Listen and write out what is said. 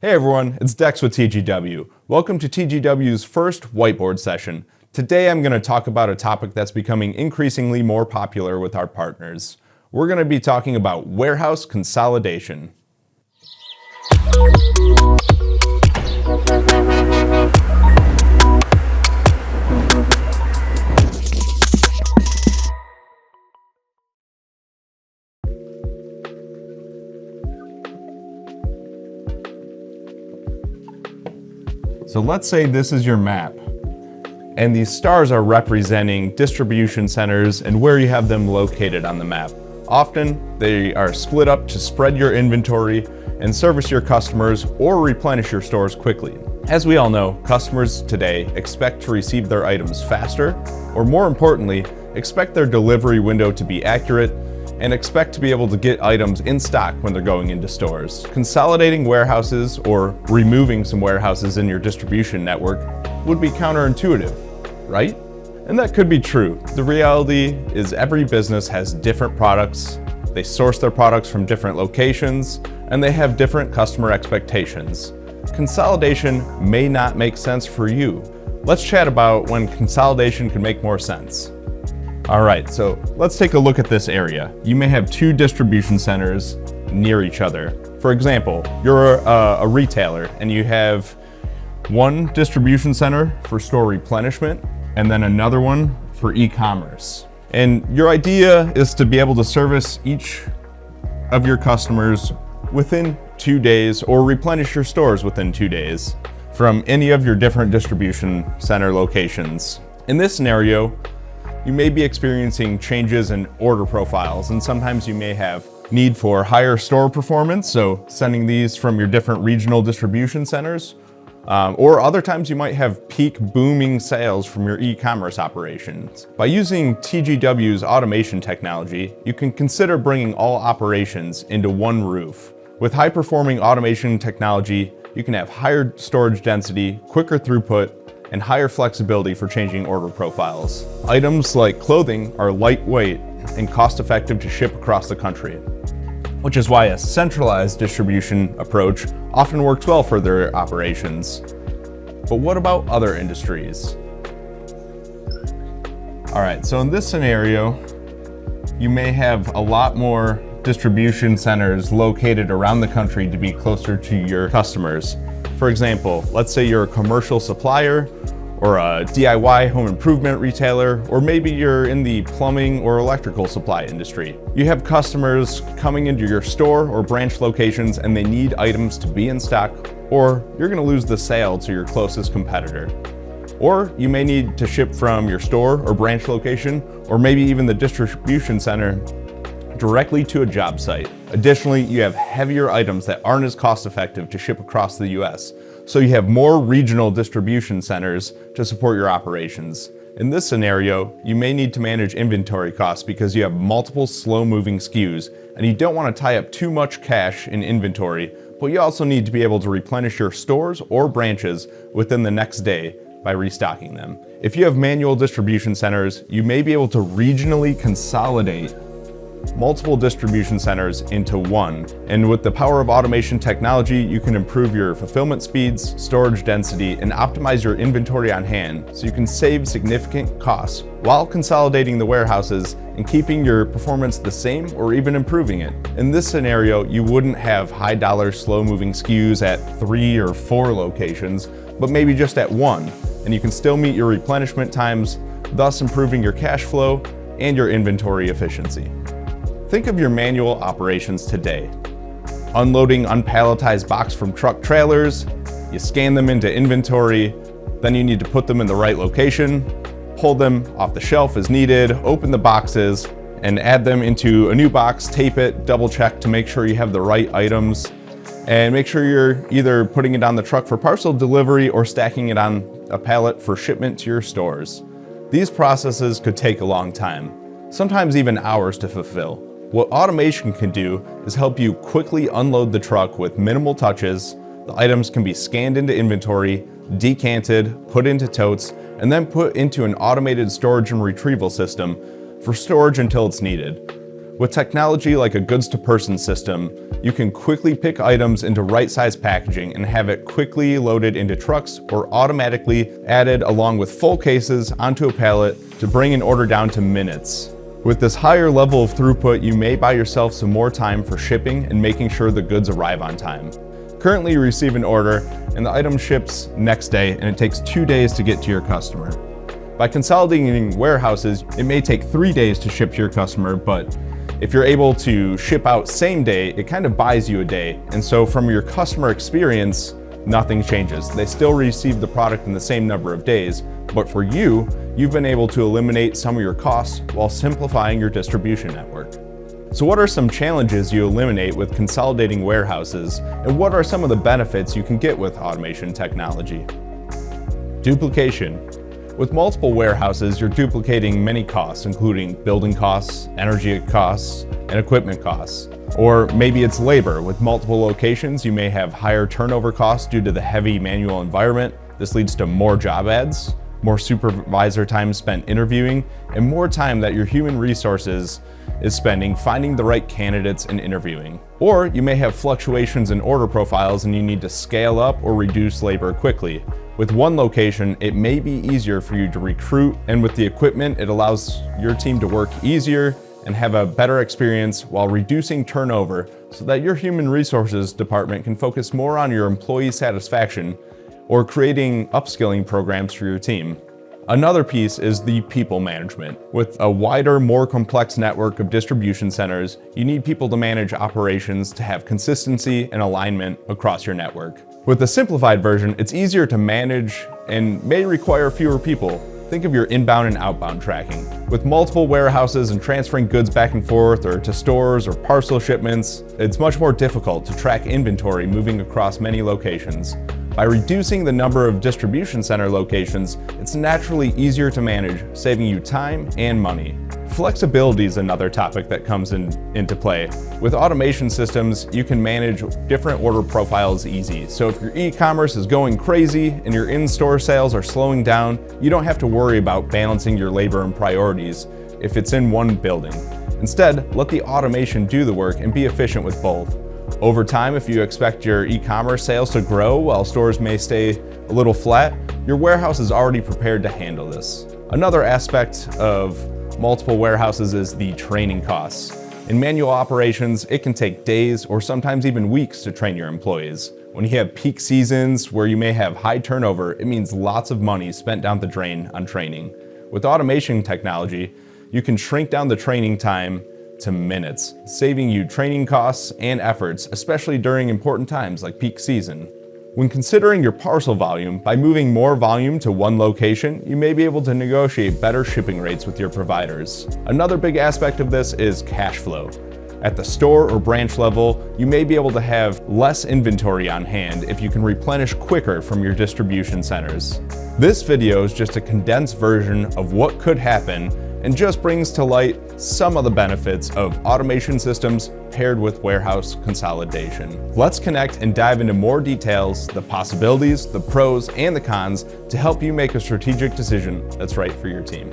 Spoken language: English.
Hey everyone, it's Dex with TGW. Welcome to TGW's first Whiteboard session. Today I'm going to talk about a topic that's becoming increasingly more popular with our partners. We're going to be talking about warehouse consolidation. So let's say this is your map, and these stars are representing distribution centers and where you have them located on the map. Often, they are split up to spread your inventory and service your customers or replenish your stores quickly. As we all know, customers today expect to receive their items faster, or more importantly, expect their delivery window to be accurate and expect to be able to get items in stock when they're going into stores. Consolidating warehouses or removing some warehouses in your distribution network would be counterintuitive, right? And that could be true. The reality is every business has different products, they source their products from different locations, and they have different customer expectations. Consolidation may not make sense for you. Let's chat about when consolidation can make more sense. All right, so let's take a look at this area. You may have two distribution centers near each other. For example, you're a retailer and you have one distribution center for store replenishment and then another one for e-commerce. And your idea is to be able to service each of your customers within 2 days or replenish your stores within 2 days from any of your different distribution center locations. In this scenario, you may be experiencing changes in order profiles, and sometimes you may have need for higher store performance, so sending these from your different regional distribution centers, or other times you might have peak booming sales from your e-commerce operations. By using TGW's automation technology, you can consider bringing all operations into one roof. With high-performing automation technology, you can have higher storage density, quicker throughput, and higher flexibility for changing order profiles. Items like clothing are lightweight and cost-effective to ship across the country, which is why a centralized distribution approach often works well for their operations. But what about other industries? All right, so in this scenario, you may have a lot more distribution centers located around the country to be closer to your customers. For example, let's say you're a commercial supplier or a DIY home improvement retailer, or maybe you're in the plumbing or electrical supply industry. You have customers coming into your store or branch locations and they need items to be in stock, or you're going to lose the sale to your closest competitor. Or you may need to ship from your store or branch location, or maybe even the distribution center directly to a job site. Additionally, you have heavier items that aren't as cost effective to ship across the US, so you have more regional distribution centers to support your operations. In this scenario, you may need to manage inventory costs because you have multiple slow-moving SKUs and you don't want to tie up too much cash in inventory, but you also need to be able to replenish your stores or branches within the next day by restocking them. If you have manual distribution centers, you may be able to regionally consolidate multiple distribution centers into one. And with the power of automation technology, you can improve your fulfillment speeds, storage density, and optimize your inventory on hand so you can save significant costs while consolidating the warehouses and keeping your performance the same or even improving it. In this scenario, you wouldn't have high dollar slow moving SKUs at 3 or 4 locations, but maybe just at 1, and you can still meet your replenishment times, thus improving your cash flow and your inventory efficiency. Think of your manual operations today. Unloading unpalletized box from truck trailers, you scan them into inventory, then you need to put them in the right location, pull them off the shelf as needed, open the boxes, and add them into a new box, tape it, double check to make sure you have the right items, and make sure you're either putting it on the truck for parcel delivery or stacking it on a pallet for shipment to your stores. These processes could take a long time, sometimes even hours to fulfill. What automation can do is help you quickly unload the truck with minimal touches. The items can be scanned into inventory, decanted, put into totes, and then put into an automated storage and retrieval system for storage until it's needed. With technology like a goods-to-person system, you can quickly pick items into right-size packaging and have it quickly loaded into trucks or automatically added along with full cases onto a pallet to bring an order down to minutes. With this higher level of throughput, you may buy yourself some more time for shipping and making sure the goods arrive on time. Currently, you receive an order and the item ships next day, and it takes 2 days to get to your customer. By consolidating warehouses, it may take 3 days to ship to your customer, but if you're able to ship out same day, it kind of buys you a day. And so from your customer experience, nothing changes. They still receive the product in the same number of days, but for you, you've been able to eliminate some of your costs while simplifying your distribution network. So what are some challenges you eliminate with consolidating warehouses, and what are some of the benefits you can get with automation technology? Duplication. With multiple warehouses, you're duplicating many costs, including building costs, energy costs, and equipment costs. Or maybe it's labor. With multiple locations, you may have higher turnover costs due to the heavy manual environment. This leads to more job ads, more supervisor time spent interviewing, and more time that your human resources is spending finding the right candidates and interviewing. Or you may have fluctuations in order profiles and you need to scale up or reduce labor quickly. With one location, it may be easier for you to recruit, and with the equipment, it allows your team to work easier and have a better experience while reducing turnover so that your human resources department can focus more on your employee satisfaction or creating upskilling programs for your team. Another piece is the people management. With a wider, more complex network of distribution centers, you need people to manage operations to have consistency and alignment across your network. With the simplified version, it's easier to manage and may require fewer people. Think of your inbound and outbound tracking. With multiple warehouses and transferring goods back and forth or to stores or parcel shipments, it's much more difficult to track inventory moving across many locations. By reducing the number of distribution center locations, it's naturally easier to manage, saving you time and money. Flexibility is another topic that comes into play. With automation systems, you can manage different order profiles easy. So if your e-commerce is going crazy and your in-store sales are slowing down, you don't have to worry about balancing your labor and priorities if it's in one building. Instead, let the automation do the work and be efficient with both. Over time, if you expect your e-commerce sales to grow while stores may stay a little flat, your warehouse is already prepared to handle this. Another aspect of multiple warehouses is the training costs. In manual operations, it can take days or sometimes even weeks to train your employees. When you have peak seasons where you may have high turnover, it means lots of money spent down the drain on training. With automation technology, you can shrink down the training time to minutes, saving you training costs and efforts, especially during important times like peak season. When considering your parcel volume, by moving more volume to one location, you may be able to negotiate better shipping rates with your providers. Another big aspect of this is cash flow. At the store or branch level, you may be able to have less inventory on hand if you can replenish quicker from your distribution centers. This video is just a condensed version of what could happen and just brings to light some of the benefits of automation systems paired with warehouse consolidation. Let's connect and dive into more details, the possibilities, the pros, and the cons to help you make a strategic decision that's right for your team.